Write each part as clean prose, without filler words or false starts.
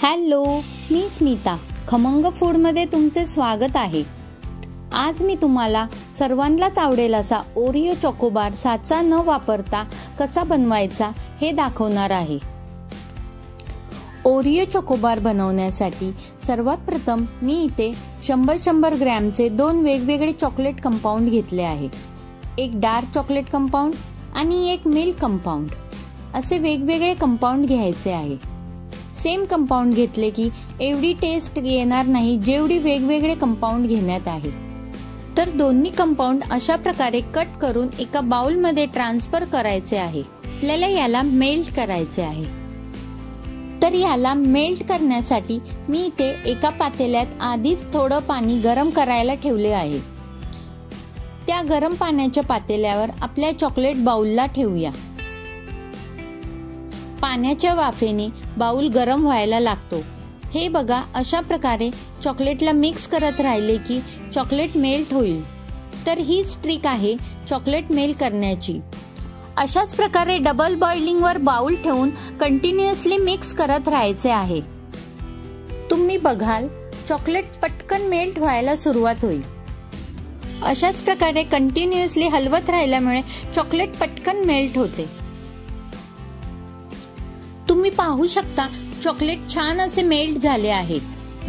Hello, मी स्मिता. खमंग फूडमध्ये तुमचे स्वागत आहे. आज मी तुम्हाला सर्वांनाच आवडेल असा ओरिओ चॉकोबार साचा न वापरता कसा बनवायचा हे दाखवणार आहे. ओरिओ चॉकोबार बनवण्यासाठी सर्वात प्रथम मी इथे 100 ग्रॅमचे 2 वेगवेगळे चॉकलेट कंपाऊंड घेतले आहे. एक डार्क चॉकलेट कंपाऊंड आणि एक मिल्क कंपाऊंड असे वेगवेगळे कंपाऊंड घ्यायचे आहे. सेम कंपाऊंड घेतले की एवढी टेस्ट येणार नाही जेवढी वेगवेगळे कंपाऊंड घेण्यात आहे. तर दोन्ही कंपाऊंड अशा प्रकारे कट करून एका बाउल मध्ये ट्रान्सफर करायचे आहे. आपल्याला याला मेल्ट करायचे आहे. तर याला मेल्ट करण्यासाठी मी इथे एका पातेल्यात आधीच थोडं पाणी गरम करायला ठेवले आहे. त्या गरम पाण्याच्या पातेल्यावर आपल्या चॉकलेट बाउलला ठेवूया. पाण्याच्या वाफेने बाउल गरम व्हायला लागतो. हे बघा, अशा प्रकारे चॉकलेटला मिक्स करत राहिले की चॉकलेट मेल्ट होईल. तर हीच ट्रिक आहे चॉकलेट मेल्ट करण्याची. अशाच प्रकारे डबल बॉइलिंग वर बाउल ठेवून कंटिन्युअसली मिक्स करत राहायचे आहे. तुम्ही बघाल चॉकलेट पटकन मेल्ट व्हायला सुरुवात होईल. अशाच प्रकारे कंटिन्युअसली हलवत राहिल्यामुळे चॉकलेट पटकन मेल्ट होते. तुम्ही पाहू शकता चॉकलेट छान असे मेल्ट झाले आहे.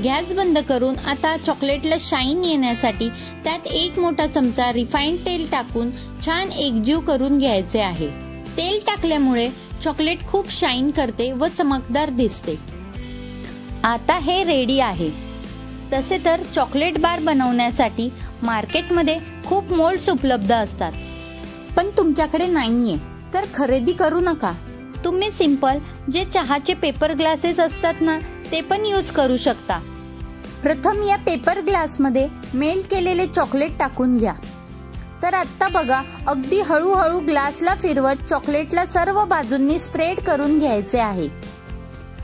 गॅस बंद करून आता चॉकलेटला शाईन येण्यासाठी त्यात एक मोठा चमचा रिफाइंड तेल टाकून छान एकजीव करून घ्यायचे आहे. तेल टाकल्यामुळे चॉकलेट खूप शाईन करते व चमकदार दिसते. आता हे रेडी आहे. तसे तर चॉकलेट बार बनवण्यासाठी मार्केटमध्ये खूप मोल्ड्स उपलब्ध असतात, पण तुमच्याकडे नाहीये तर खरेदी करू नका. तुम्ही सिंपल जे चहाचे पेपर ग्लासेस असतात ना, ते पण यूज करू शकता. प्रथम या पेपर ग्लास मध्ये मेल्ट केलेले चॉकलेट टाकून घ्या. तर आता बघा, अगदी हळूहळू ग्लासला फिरवत चॉकलेटला सर्व बाजूंनी स्प्रेड करून घ्यायचे आहे.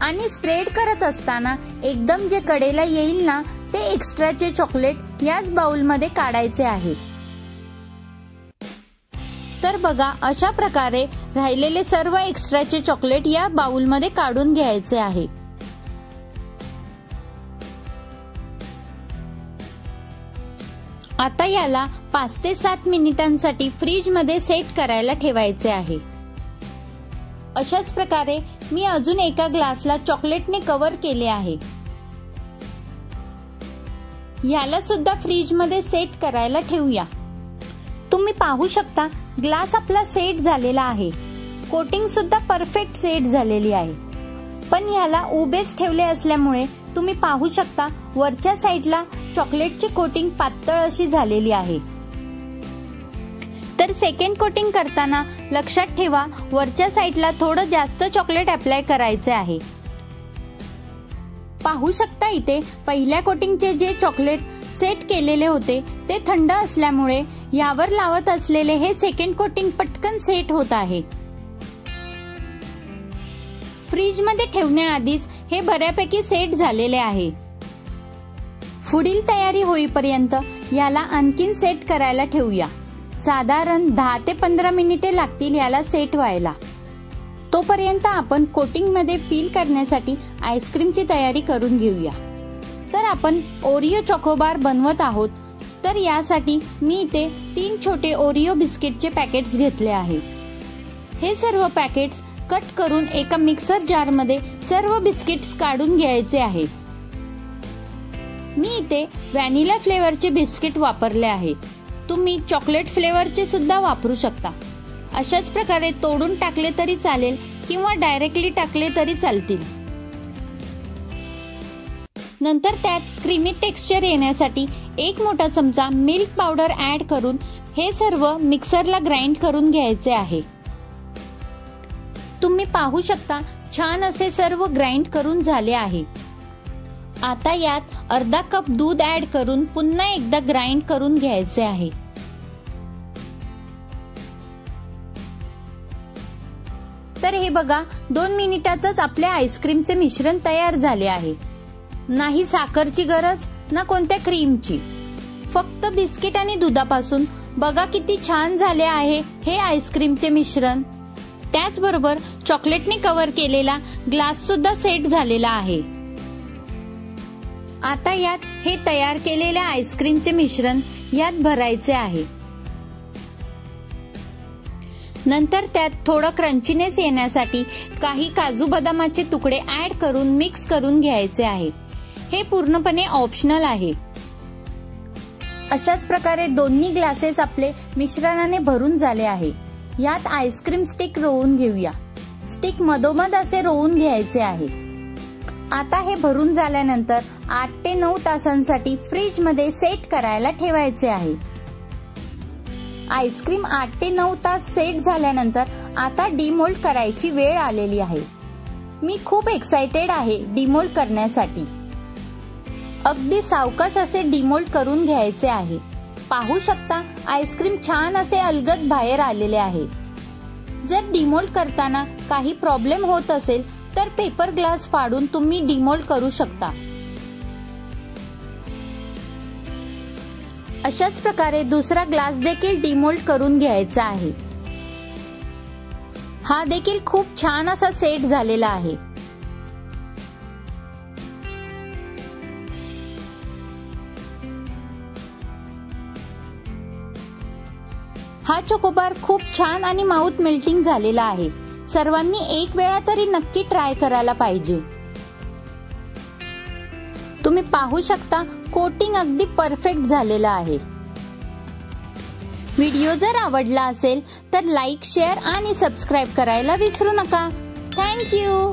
आणि स्प्रेड करत असताना एकदम जे कडेला येईल ना, ते एक्स्ट्राचे चॉकलेट याच बाउल मध्ये काढायचे आहे. तर बघा, अशा प्रकारे राहिलेले सर्व एक्स्ट्राचे चॉकलेट या बाउल मध्ये काढून घ्यायचे आहे. आता याला 5 ते 7 मिनिटांसाठी फ्रीज मध्ये सेट करायला ठेवायचे आहे. अशाच प्रकारे मी अजून एका ग्लासला चॉकलेटने कव्हर केले आहे. याला सुद्धा फ्रीज मध्ये सेट करायला ठेवूया. तुम्ही पाहू शकता ग्लास आपला सेट झालेला आहे. कोटिंग सुद्धा परफेक्ट सेट झालेली आहे. पण याला उभेच ठेवले असल्यामुळे तुम्ही पाहू शकता वरच्या साईडला चॉकलेटची कोटिंग पातळ अशी झालेली आहे. तर सेकंड कोटिंग करताना लक्षात ठेवा, वरच्या साईडला थोडं जास्त चॉकलेट अप्लाय करायचे आहे. पाहू शकता इथे पहिल्या कोटिंगचे जे चॉकलेट सेट केलेले होते ते थंड असल्यामुळे यावर लावत असलेले हे सेकंड कोटिंग पटकन सेट होत आहे. फ्रीज मध्ये ठेवण्याआधीच हे बऱ्यापैकी सेट झालेले आहे. पुढील तयारी होईपर्यंत याला आणखीन सेट करायला ठेवूया. साधारण 10 ते 15 मिनिटे लागतील याला सेट व्हायला. तोपर्यंत आपण कोटिंग मध्ये फिल करण्यासाठी आईस्क्रीमची तयारी करून घेऊया. तर आपण ओरिओ चॉकोबार बनवत आहोत. तर यासाठी मी इथे 3 छोटे ओरिओ बिस्किटचे पॅकेट्स घेतले आहे. हे सर्व पॅकेट्स कट करून एका मिक्सर जार मध्ये सर्व बिस्किट्स काढून घ्यायचे आहे. मी इथे व्हॅनिला फ्लेवरचे बिस्किट वापरले आहे. तुम्ही चॉकलेट फ्लेवरचे सुद्धा वापरू शकता. अशाच प्रकारे तोडून टाकले तरी चालेल किंवा डायरेक्टली टाकले तरी चालतील. नंतर त्यात क्रीमी टेक्स्चर येण्यासाठी एक मोठा चमचा मिल्क पावडर ऍड करून हे सर्व मिक्सरला ग्राइंड करून घ्यायचे आहे. तुम्ही पाहू शकता छान असे सर्व ग्राइंड करून झाले आहे. आता यात अर्धा कप दूध ऍड करून पुन्हा एकदा ग्राइंड करून घ्यायचे आहे. तर हे बघा, 2 मिनिटातच आपले आईस्क्रीमचे मिश्रण तयार झाले आहे. नाही साखरची गरज ना कोणत्या क्रीमची, फक्त बिस्किट आणि दुधापासून बघा किती छान झाले आहे हे आईस्क्रीमचे मिश्रण. त्याचबरोबर चॉकलेटने कव्हर केलेला ग्लास सुद्धा सेट झालेला आहे. आता यात हे तयार केलेले आईस्क्रीमचे मिश्रण यात भरायचे आहे. नंतर त्यात थोडं क्रंचीनेस येण्यासाठी काही काजू बदामाचे तुकडे ऍड करून मिक्स करून घ्यायचे आहे. हे पूर्णपणे ऑप्शनल आहे. अशाच प्रकारे दोन्ही ग्लासेस आपले मिश्रणाने भरून झाले आहे. यात आईस्क्रीम स्टिक रोवून घेऊया. स्टिक मधोमध असे रोवून घ्यायचे आहे. आता हे भरून झाल्यानंतर 8 ते 9 तासांसाठी फ्रीज मध्ये सेट करायला ठेवायचे आहे. आईस्क्रीम 8 ते 9 तास सेट झाल्यानंतर आता डिमोल्ड करायची वेळ आलेली आहे. मी खूप एक्साइटेड आहे डिमोल्ड करण्यासाठी. अगदी सावकाश असे डिमोल्ड करून घ्यायचे आहे. पाहू शकता आईस्क्रीम छान असे अलगद बाहेर आलेले आहे. जर डिमोल्ड करताना काही प्रॉब्लेम होत असेल तर पेपर ग्लास फाडून तुम्ही डिमोल्ड करू शकता. अशाच प्रकारे दुसरा ग्लास देखील डिमोल्ड करून घ्यायचा आहे. हा देखील खूप छान असा सेट झालेला आहे. हा चोकोबार खूप छान आणि माउथ मेल्टिंग झालेला आहे. सर्वांनी एक वेळा तरी नक्की ट्राय करायला पाहिजे. तुम्ही पाहू शकता कोटिंग अगदी परफेक्ट झालेला आहे. व्हिडिओ जर आवडला असेल तर लाईक, शेअर आणि सबस्क्राईब करायला विसरू नका. Thank you.